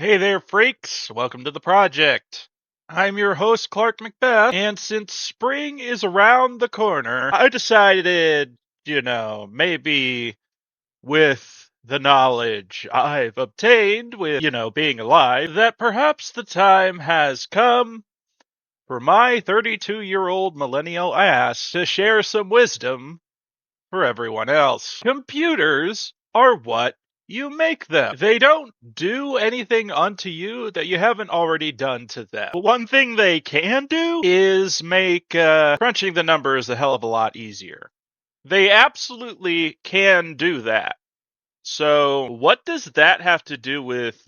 Hey there, freaks! Welcome to the project. I'm your host, Clark Macbeth, and since spring is around the corner, I decided, maybe with the knowledge I've obtained with, being alive, that perhaps the time has come for my 32-year-old millennial ass to share some wisdom for everyone else. Computers are what you make them. They don't do anything unto you that you haven't already done to them. But one thing they can do is make crunching the numbers a hell of a lot easier. They absolutely can do that. So, what does that have to do with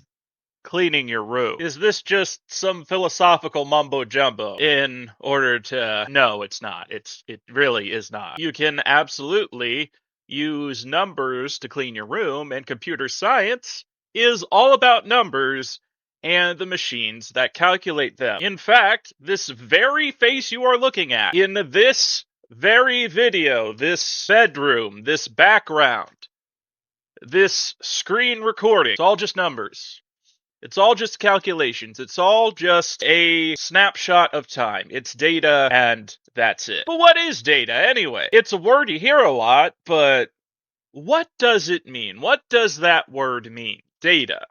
cleaning your room? Is this just some philosophical mumbo jumbo in order to... No, it's not. It really is not. You can absolutely use numbers to clean your room, and computer science is all about numbers and the machines that calculate them. In fact, this very face you are looking at in this very video, this bedroom, this background, this screen recording, it's all just numbers. It's all just calculations. It's all just a snapshot of time. It's data, and that's it. But what is data, anyway? It's a word you hear a lot, but what does it mean? What does that word mean? Data.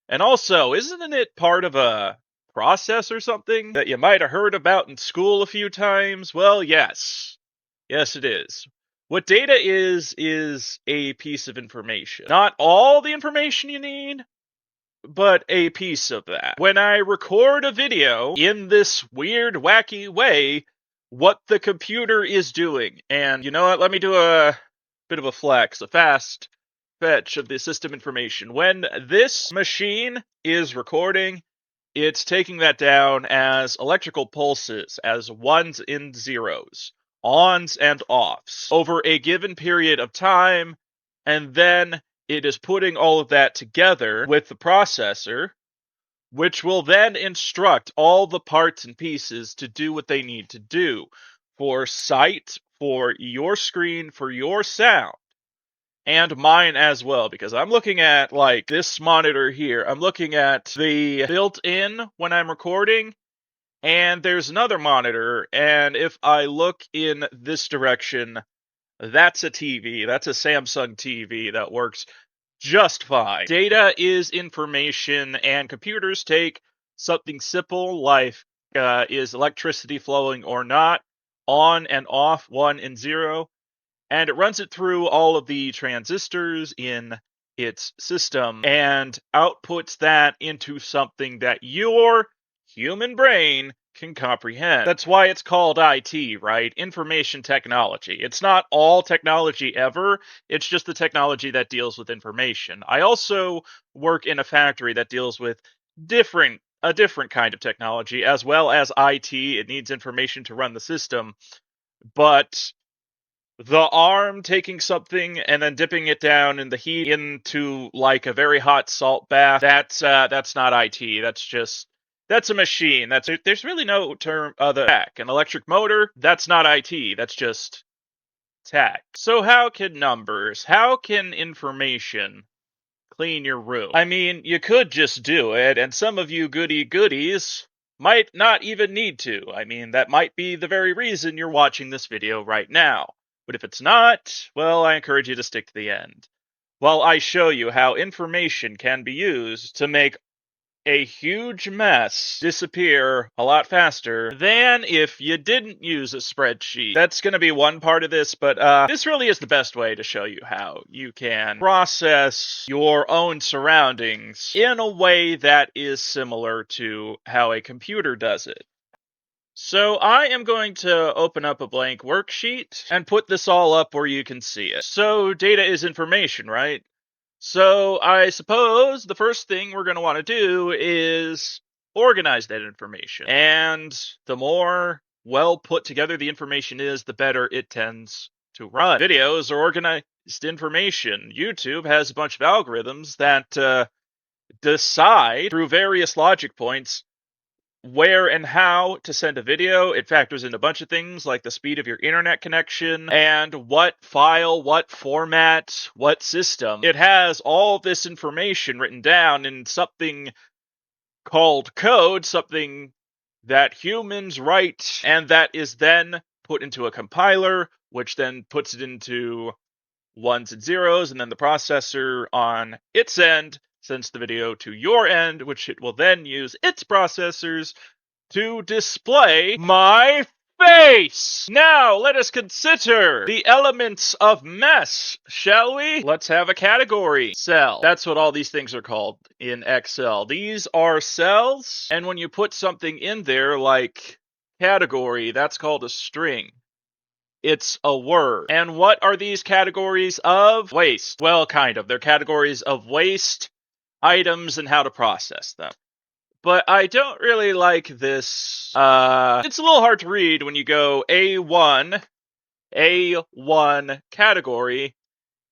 And also, isn't it part of a process or something that you might have heard about in school a few times? Well, yes. Yes, it is. What data is a piece of information. Not all the information you need, but a piece of that. When I record a video in this weird, wacky way, what the computer is doing. And you know what? Let me do a bit of a flex, a fast fetch of the system information. When this machine is recording, it's taking that down as electrical pulses, as ones and zeros, ons and offs, over a given period of time, and then it is putting all of that together with the processor, which will then instruct all the parts and pieces to do what they need to do for sight, for your screen, for your sound, and mine as well, because I'm looking at, like, this monitor here. I'm looking at the built-in when I'm recording, and there's another monitor, and if I look in this direction, that's a TV. That's a Samsung TV that works just fine. Data is information, and computers take something simple like is electricity flowing or not, on and off, 1 and 0, and it runs it through all of the transistors in its system and outputs that into something that your human brain can comprehend. That's why it's called IT, right? Information technology. It's not all technology ever, it's just the technology that deals with information. I also work in a factory that deals with a different kind of technology, as well as IT. It needs information to run the system, but the arm taking something and then dipping it down in the heat into like a very hot salt bath, that's not IT. That's a machine. There's really no term other tech. An electric motor, that's not IT. That's just tech. So how can information clean your room? I mean, you could just do it, and some of you goodies might not even need to. I mean, that might be the very reason you're watching this video right now. But if it's not, well, I encourage you to stick to the end, while I show you how information can be used to make a huge mess disappear a lot faster than if you didn't use a spreadsheet. That's going to be one part of this, but this really is the best way to show you how you can process your own surroundings in a way that is similar to how a computer does it. So I am going to open up a blank worksheet and put this all up where you can see it. So data is information, right? So I suppose the first thing we're going to want to do is organize that information. And the more well put together the information is, the better it tends to run. Videos are organized information. YouTube has a bunch of algorithms that decide through various logic points where and how to send a video. It factors in a bunch of things like the speed of your internet connection and what file, what format, what system. It has all this information written down in something called code, something that humans write, and that is then put into a compiler, which then puts it into ones and zeros, and then the processor on its end sends the video to your end, which it will then use its processors to display my face! Now, let us consider the elements of mess, shall we? Let's have a category cell. That's what all these things are called in Excel. These are cells, and when you put something in there like category, that's called a string. It's a word. And what are these categories of? Waste. Well, kind of. They're categories of waste, items, and how to process them. But I don't really like this. It's a little hard to read when you go A1 category,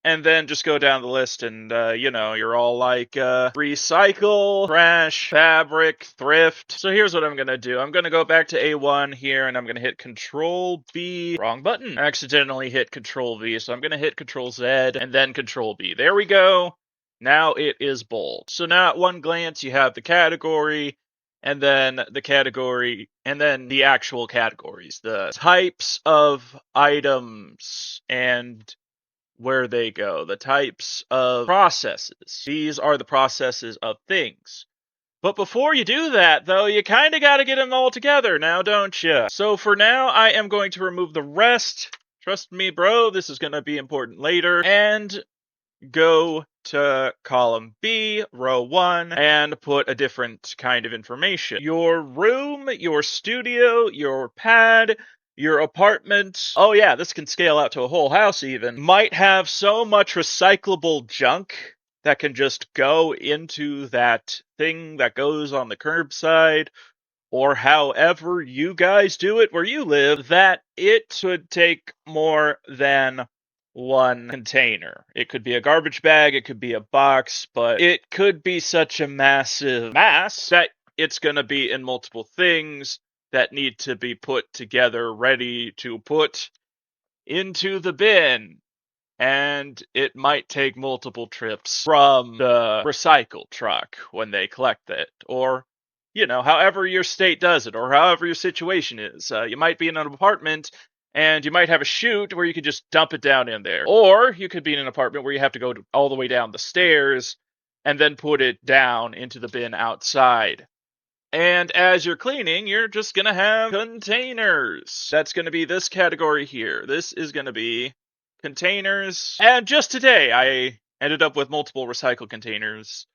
and then just go down the list and, you're all like, recycle, trash, fabric, thrift. So here's what I'm gonna do. I'm gonna go back to A1 here, and I'm gonna hit Control B. Wrong button. I accidentally hit Control V, so I'm gonna hit Control Z, and then Control B. There we go. Now it is bold. So now at one glance, you have the category, and then the category, and then the actual categories, the types of items, and where they go, the types of processes. These are the processes of things. But before you do that, though, you kind of got to get them all together now, don't you? So for now, I am going to remove the rest. Trust me, bro, this is going to be important later. And go to column B, row 1, and put a different kind of information. Your room, your studio, your pad, your apartment, oh yeah, this can scale out to a whole house even, might have so much recyclable junk that can just go into that thing that goes on the curbside, or however you guys do it where you live, that it would take more than one container. It could be a garbage bag, it could be a box, but it could be such a massive mass that it's going to be in multiple things that need to be put together, ready to put into the bin. And it might take multiple trips from the recycle truck when they collect it, or however your state does it, or however your situation is. You might be in an apartment, and you might have a chute where you could just dump it down in there. Or you could be in an apartment where you have to go all the way down the stairs, and then put it down into the bin outside. And as you're cleaning, you're just going to have containers. That's going to be this category here. This is going to be containers. And just today, I ended up with multiple recycle containers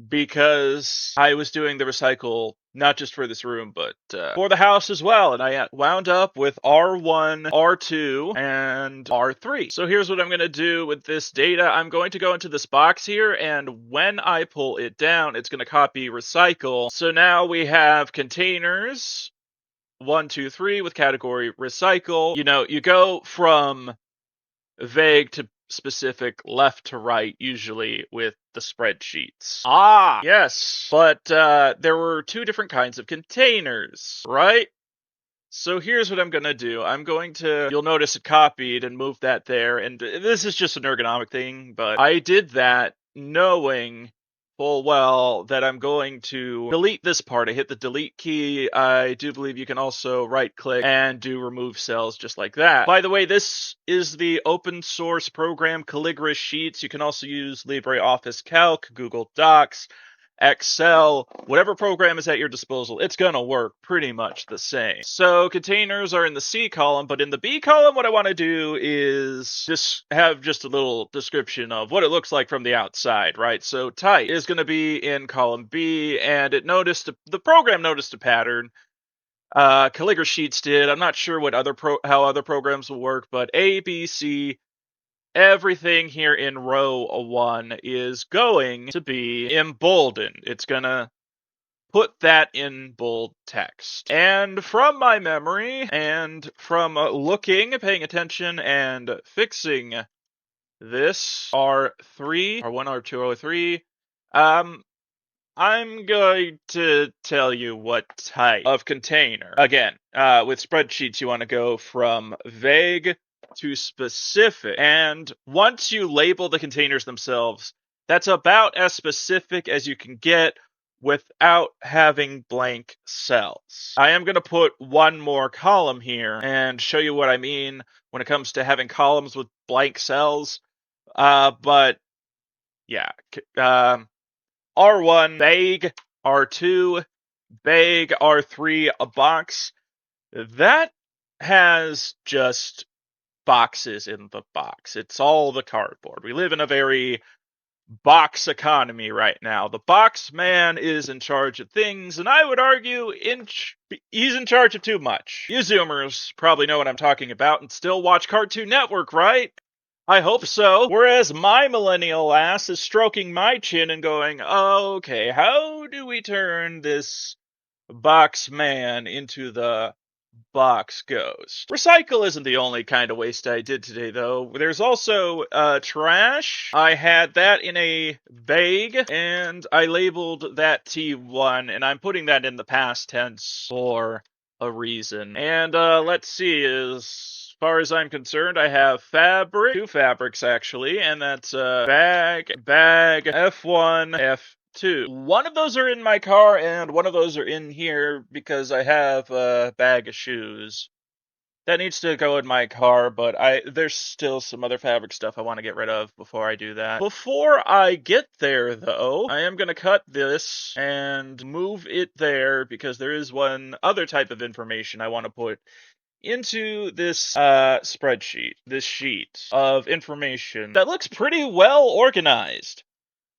because I was doing the recycle not just for this room, but for the house as well. And I wound up with R1, R2, and R3. So here's what I'm going to do with this data. I'm going to go into this box here, and when I pull it down, it's going to copy recycle. So now we have containers 1, 2, 3 with category recycle. You go from vague to specific left to right, usually with the spreadsheets. Ah, yes, but there were 2 different kinds of containers, right? So here's what I'm going to do. You'll notice it copied and moved that there, and this is just an ergonomic thing, but I did that knowing full well that I'm going to delete this part. I hit the delete key. I do believe you can also right-click and do remove cells just like that. By the way, this is the open source program Calligra Sheets. You can also use LibreOffice Calc, Google Docs, Excel, whatever program is at your disposal, it's gonna work pretty much the same. So containers are in the C column, but in the B column, what I want to do is just have just a little description of what it looks like from the outside, right? So type is going to be in column B, and the program noticed a pattern. Calligra Sheets did. I'm not sure what how other programs will work, but A, B, C, everything here in row 1 is going to be emboldened. It's going to put that in bold text. And from my memory, and from looking, paying attention, and fixing this R3, R1, R2, R3, I'm going to tell you what type of container. Again, with spreadsheets, you want to go from vague to specific. And once you label the containers themselves, that's about as specific as you can get without having blank cells. I am going to put one more column here and show you what I mean when it comes to having columns with blank cells. But yeah, R1, bag, R2, bag, R3, a box. That has just boxes in the box. It's all the cardboard. We live in a very box economy right now. The box man is in charge of things, and I would argue he's in charge of too much. You Zoomers probably know what I'm talking about and still watch Cartoon Network, right? I hope so. Whereas my millennial ass is stroking my chin and going, okay, how do we turn this box man into the box ghost? Recycle isn't the only kind of waste I did today, though. There's also trash. I had that in a bag, and I labeled that T1, and I'm putting that in the past tense for a reason. And let's see, as far as I'm concerned, I have fabric, 2 fabrics actually, and that's bag, F1, F2. One of those are in my car, and one of those are in here because I have a bag of shoes. That needs to go in my car, but there's still some other fabric stuff I want to get rid of before I do that. Before I get there, though, I am going to cut this and move it there because there is one other type of information I want to put into this spreadsheet, this sheet of information that looks pretty well organized.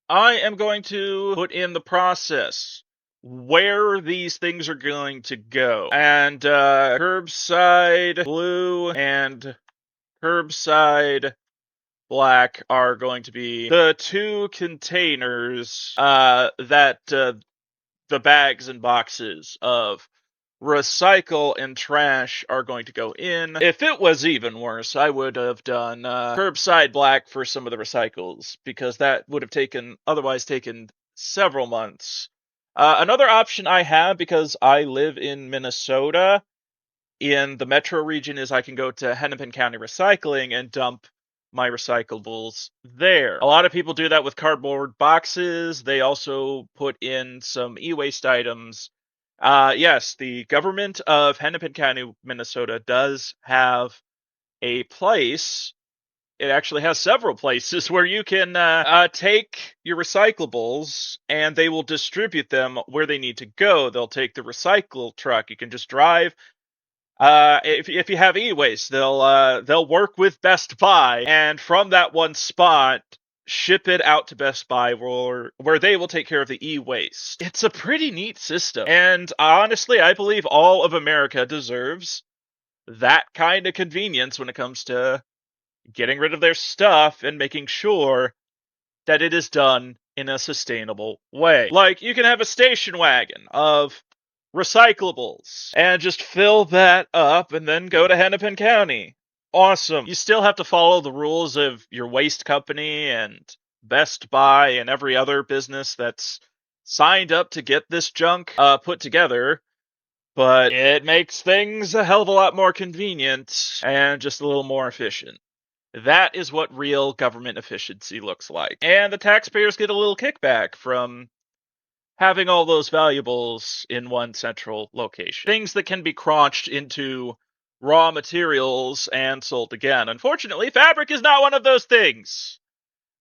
I am going to put in the process where these things are going to go. And curbside blue and curbside black are going to be the 2 containers that the bags and boxes of recycle and trash are going to go in. If it was even worse, I would have done curbside black for some of the recycles, because that would have otherwise taken several months. Another option I have, because I live in Minnesota, in the metro region, is I can go to Hennepin County Recycling and dump my recyclables there. A lot of people do that with cardboard boxes. They also put in some e-waste items. Yes, the government of Hennepin County, Minnesota does have a place. It actually has several places where you can take your recyclables and they will distribute them where they need to go. They'll take the recycle truck. You can just drive. If you have e-waste, they'll work with Best Buy, and from that one spot, ship it out to Best Buy where they will take care of the e-waste. It's a pretty neat system. And honestly, I believe all of America deserves that kind of convenience when it comes to getting rid of their stuff and making sure that it is done in a sustainable way. Like, you can have a station wagon of recyclables and just fill that up and then go to Hennepin County. Awesome. You still have to follow the rules of your waste company and Best Buy and every other business that's signed up to get this junk put together, but it makes things a hell of a lot more convenient and just a little more efficient. That is what real government efficiency looks like. And the taxpayers get a little kickback from having all those valuables in one central location. Things that can be crunched into raw materials and sold again. Unfortunately, fabric is not one of those things.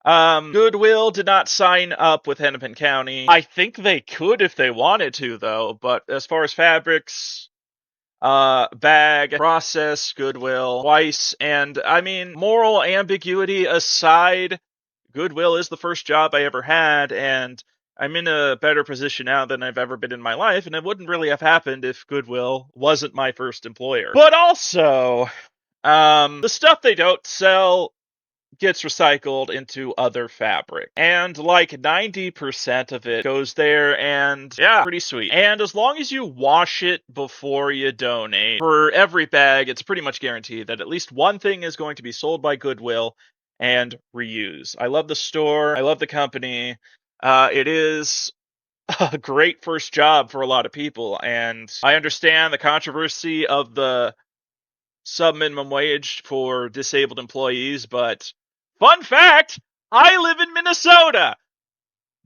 Goodwill did not sign up with Hennepin County. I think they could if they wanted to, though, but as far as fabrics, bag, process, Goodwill, Weiss, and I mean, moral ambiguity aside, Goodwill is the first job I ever had, and I'm in a better position now than I've ever been in my life, and it wouldn't really have happened if Goodwill wasn't my first employer. But also, the stuff they don't sell gets recycled into other fabric. And like 90% of it goes there, and yeah, pretty sweet. And as long as you wash it before you donate, for every bag, it's pretty much guaranteed that at least one thing is going to be sold by Goodwill and reuse. I love the store. I love the company. It is a great first job for a lot of people, and I understand the controversy of the sub-minimum wage for disabled employees, but fun fact, I live in Minnesota!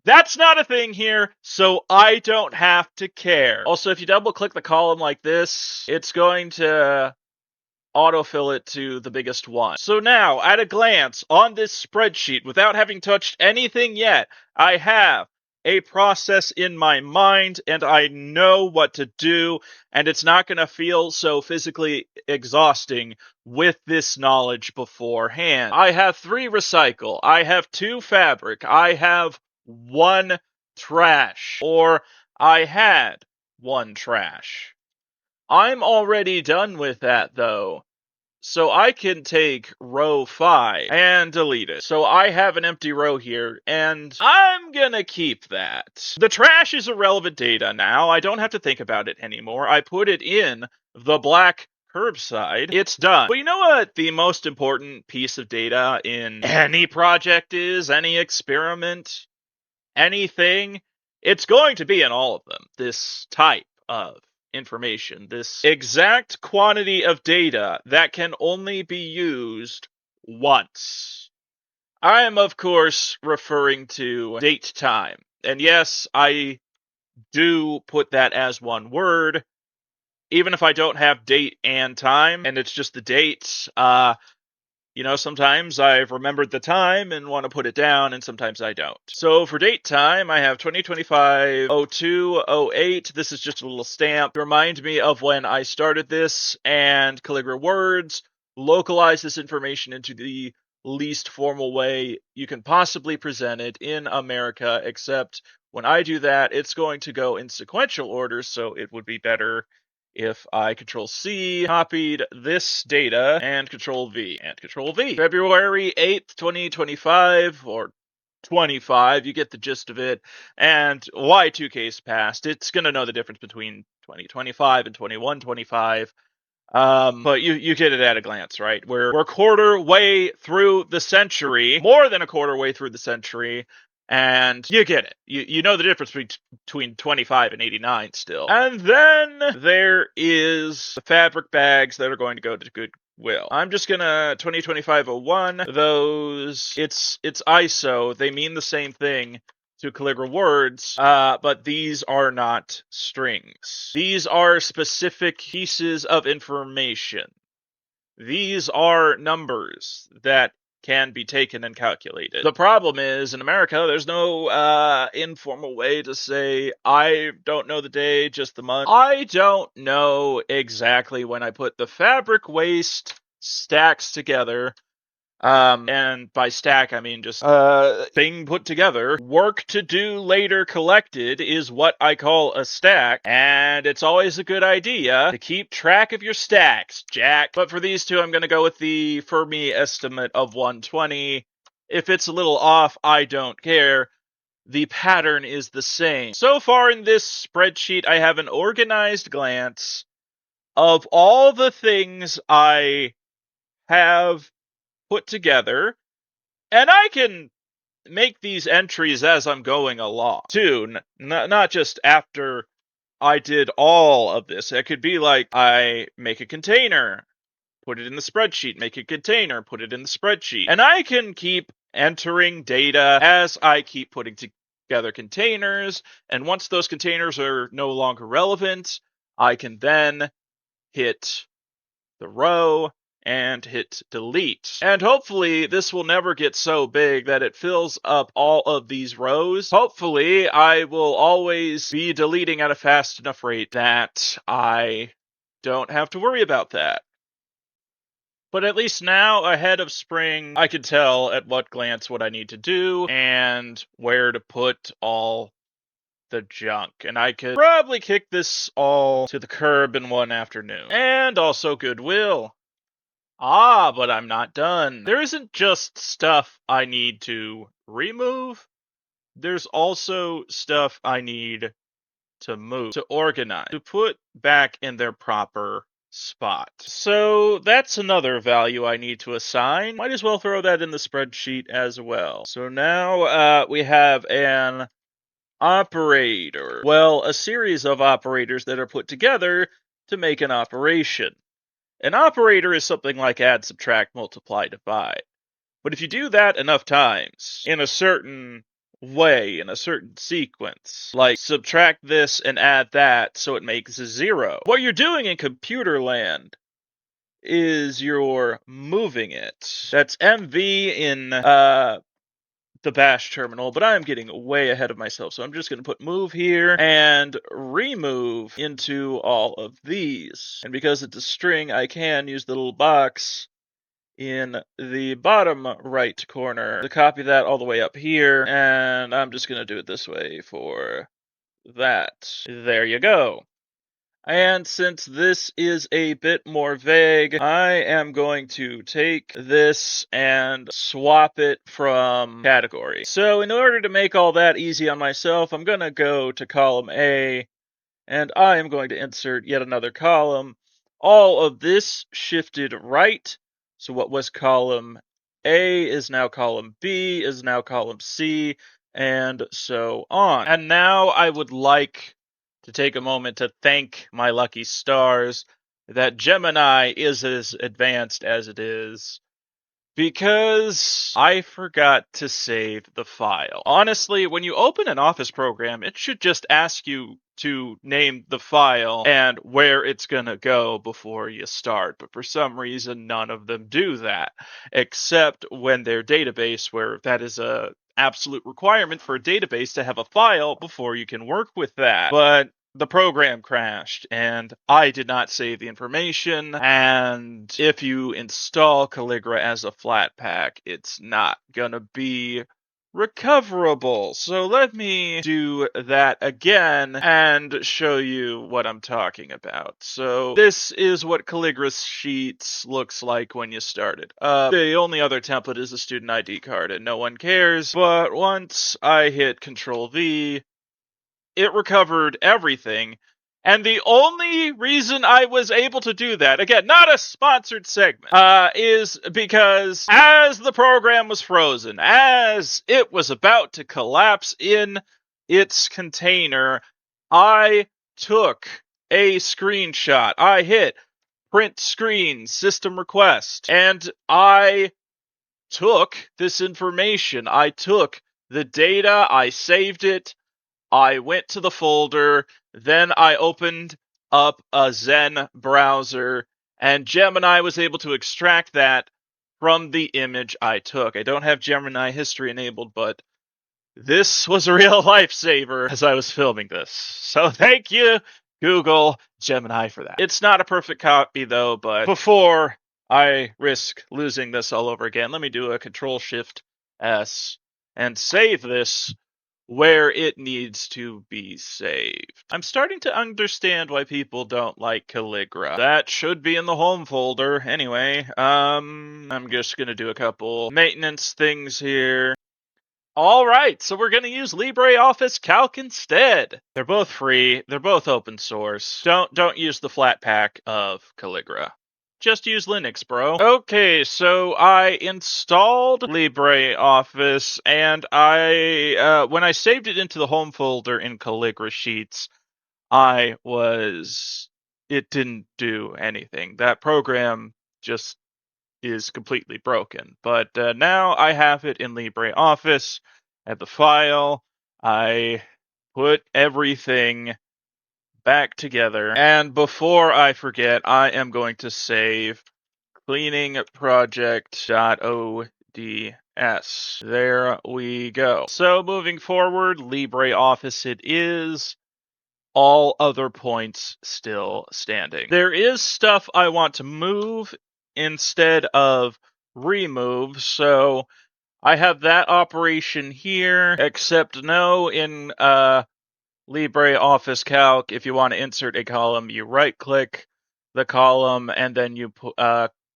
That's not a thing here, so I don't have to care. Also, if you double click the column like this, it's going to autofill it to the biggest one. So now, at a glance, on this spreadsheet, without having touched anything yet, I have a process in my mind, and I know what to do, and it's not going to feel so physically exhausting with this knowledge beforehand. I have 3 recycle, I have 2 fabric, I have 1 trash, or I had 1 trash. I'm already done with that, though. So I can take row 5 and delete it. So I have an empty row here, and I'm gonna keep that. The trash is irrelevant data now. I don't have to think about it anymore. I put it in the black curbside. It's done. But you know what the most important piece of data in any project is? Any experiment? Anything? It's going to be in all of them. This type of information, this exact quantity of data that can only be used once. I am, of course, referring to date time. And yes, I do put that as one word, even if I don't have date and time, and it's just the date. Sometimes I've remembered the time and want to put it down, and sometimes I don't. So for date time, I have 2025-02-08. This is just a little stamp to remind me of when I started this, and Calligra Words localize this information into the least formal way you can possibly present it in America, except when I do that, it's going to go in sequential order, so it would be better if I Control-C, copied this data, and Control-V, and Control-V. February 8th, 2025, or 25, you get the gist of it, and Y2K's passed. It's going to know the difference between 2025 and 2125. But you get it at a glance, right? We're a quarter way through the century, more than a quarter way through the century, and you get it. You know the difference between 25 and 89 still. And then there is the fabric bags that are going to go to Goodwill. I'm just gonna 2025-01. Those it's ISO. They mean the same thing to Calligra Words, but these are not strings. These are specific pieces of information. These are numbers that can be taken and calculated. The problem is, in America, there's no informal way to say, I don't know the day, just the month. I don't know exactly when I put the fabric waste stacks together. And by stack, I mean just thing put together. Work to do later collected is what I call a stack, and it's always a good idea to keep track of your stacks, Jack. But for these two, I'm going to go with the Fermi estimate of 120. If it's a little off, I don't care. The pattern is the same. So far in this spreadsheet, I have an organized glance of all the things I have put together, and I can make these entries as I'm going along too, not just after I did all of this. It could be like I make a container, put it in the spreadsheet, make a container, put it in the spreadsheet, and I can keep entering data as I keep putting together containers, and once those containers are no longer relevant, I can then hit the row and hit delete. And hopefully this will never get so big that it fills up all of these rows. Hopefully I will always be deleting at a fast enough rate that I don't have to worry about that. But at least now, ahead of spring, I can tell at what glance what I need to do and where to put all the junk. And I could probably kick this all to the curb in one afternoon. And also Goodwill. But I'm not done. There isn't just stuff I need to remove. There's also stuff I need to move, to organize, to put back in their proper spot. So that's another value I need to assign. Might as well throw that in the spreadsheet as well. So now we have an operator. Well, a series of operators that are put together to make an operation. An operator is something like add, subtract, multiply, divide. But if you do that enough times in a certain way, in a certain sequence. Like, subtract this and add that so it makes 0. What you're doing in computer land is you're moving it. That's MV in the bash terminal, but I'm getting way ahead of myself, so I'm just going to put move here and remove into all of these. And because it's a string, I can use the little box in the bottom right corner to copy that all the way up here, and I'm just going to do it this way for that. There you go. And since this is a bit more vague, I am going to take this and swap it from category. So in order to make all that easy on myself, I'm going to go to column A, and I am going to insert yet another column. All of this shifted right, so what was column A is now column B, is now column C, and so on. And now I would like to take a moment to thank my lucky stars that Gemini is as advanced as it is, because I forgot to save the file. Honestly, when you open an Office program, it should just ask you to name the file and where it's gonna go before you start, but for some reason none of them do that, except when they're database, where that is a absolute requirement for a database to have a file before you can work with that. But the program crashed and I did not save the information, and if you install Calligra as a flatpak, it's not gonna be recoverable. So let me do that again and show you what I'm talking about. So this is what Calligra Sheets looks like when you start it. The only other template is a student ID card, and no one cares, but once I hit Control V, it recovered everything. And the only reason I was able to do that, again, not a sponsored segment, is because as the program was frozen, as it was about to collapse in its container, I took a screenshot. I hit print screen system request, and I took this information. I took the data, I saved it, I went to the folder, then I opened up a Zen browser, and Gemini was able to extract that from the image I took. I don't have Gemini history enabled, but this was a real lifesaver as I was filming this. So thank you, Google Gemini, for that. It's not a perfect copy, though, but before I risk losing this all over again, let me do a Control-Shift-S and save this where it needs to be saved. I'm starting to understand why people don't like Calligra. That should be in the home folder. Anyway, I'm just gonna do a couple maintenance things here. Alright, so we're gonna use LibreOffice Calc instead. They're both free, they're both open source. Don't use the flatpak of Calligra. Just use Linux, bro. Okay, so I installed LibreOffice, and when I saved it into the home folder in Calligra Sheets, it didn't do anything. That program just is completely broken. But now I have it in LibreOffice. At the file, I put everything back together. And before I forget, I am going to save cleaning project.ods. There we go. So moving forward, LibreOffice it is. All other points still standing. There is stuff I want to move instead of remove, so I have that operation here, except no, in LibreOffice Calc, if you want to insert a column, you right-click the column, and then you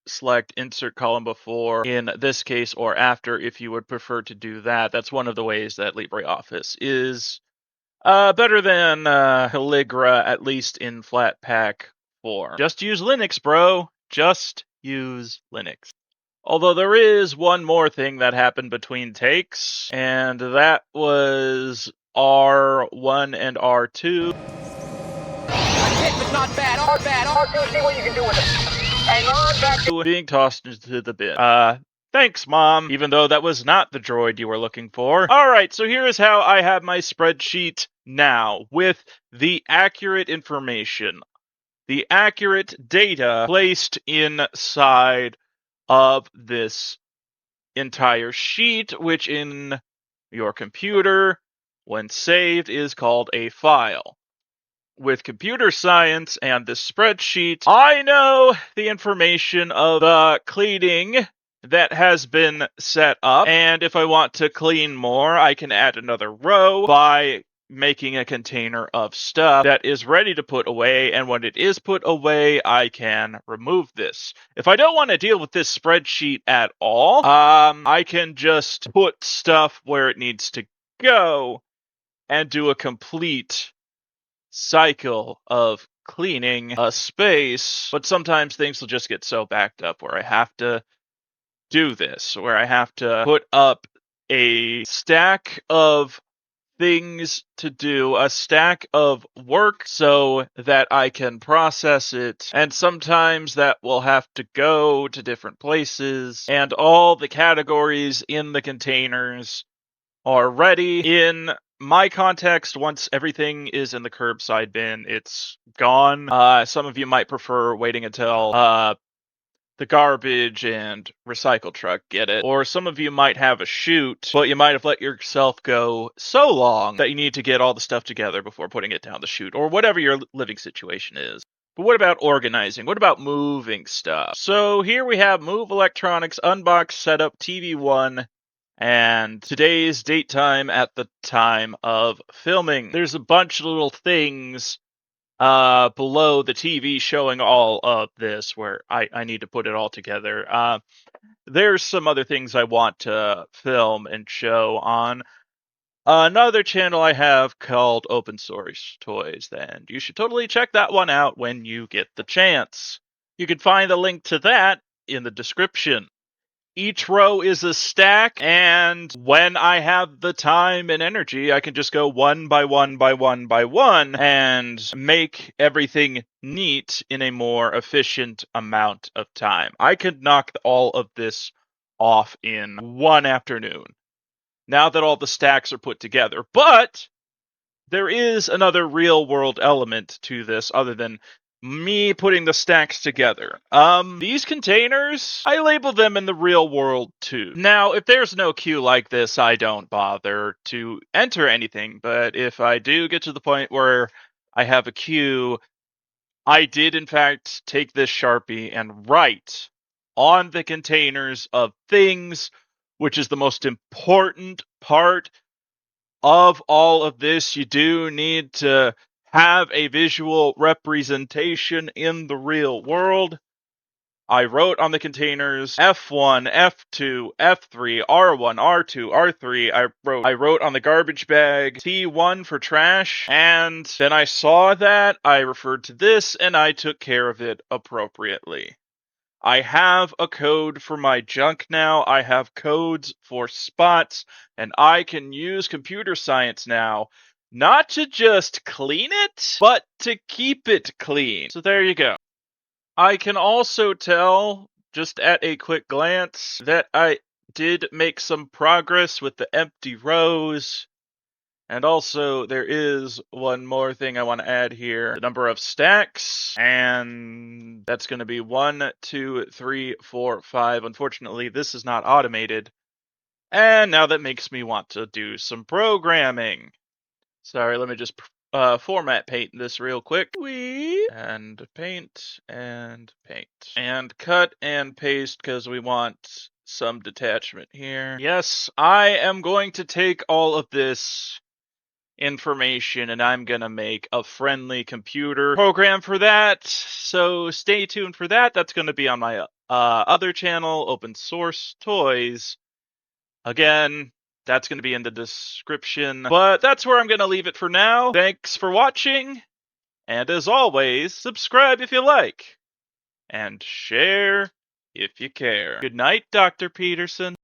select Insert Column Before, in this case, or after, if you would prefer to do that. That's one of the ways that LibreOffice is better than Calligra, at least in Flatpak form. Just use Linux, bro. Just use Linux. Although there is one more thing that happened between takes, and that was R1 and R2. It's not bad. R2, see what you can do with it. And on back being tossed into the bin. Thanks, Mom, even though that was not the droid you were looking for. Alright, so here is how I have my spreadsheet now, with the accurate information, the accurate data placed inside of this entire sheet, which in your computer, when saved, is called a file. With computer science and this spreadsheet, I know the information of the cleaning that has been set up, and if I want to clean more, I can add another row by making a container of stuff that is ready to put away, and when it is put away, I can remove this. If I don't want to deal with this spreadsheet at all, I can just put stuff where it needs to go and do a complete cycle of cleaning a space, but sometimes things will just get so backed up where I have to do this, where I have to put up a stack of things to do, a stack of work so that I can process it, and sometimes that will have to go to different places, and all the categories in the containers are ready. In my context, once everything is in the curbside bin, it's gone. Some of you might prefer waiting until the garbage and recycle truck get it. Or some of you might have a chute, but you might have let yourself go so long that you need to get all the stuff together before putting it down the chute, or whatever your living situation is. But what about organizing? What about moving stuff? So here we have Move Electronics, Unbox, Setup, TV1, and today's date time at the time of filming. There's a bunch of little things below the TV showing all of this where I need to put it all together. There's some other things I want to film and show on another channel I have called Open Source Toys, and you should totally check that one out when you get the chance. You can find the link to that in the description. Each row is a stack, and when I have the time and energy, I can just go one by one by one by one and make everything neat in a more efficient amount of time. I could knock all of this off in one afternoon, now that all the stacks are put together. But there is another real-world element to this other than me putting the stacks together. These containers, I label them in the real world too. Now, if there's no queue like this, I don't bother to enter anything, but if I do get to the point where I have a queue, I did in fact take this Sharpie and write on the containers of things, which is the most important part of all of this. You do need to have a visual representation in the real world. I wrote on the containers F1, F2, F3, R1, R2, R3. I wrote on the garbage bag T1 for trash, and then I saw that, I referred to this, and I took care of it appropriately. I have a code for my junk now, I have codes for spots, and I can use computer science now, not to just clean it, but to keep it clean. So there you go. I can also tell, just at a quick glance, that I did make some progress with the empty rows. And also, there is one more thing I want to add here. The number of stacks, and that's going to be 1, 2, 3, 4, 5. Unfortunately, this is not automated. And now that makes me want to do some programming. Sorry, let me just format paint this real quick. And paint, and paint. And cut and paste because we want some detachment here. Yes, I am going to take all of this information and I'm gonna make a friendly computer program for that, so stay tuned for that. That's gonna be on my other channel, Open Source Toys. Again, that's gonna be in the description, but that's where I'm gonna leave it for now. Thanks for watching, and as always, subscribe if you like, and share if you care. Good night, Dr. Peterson.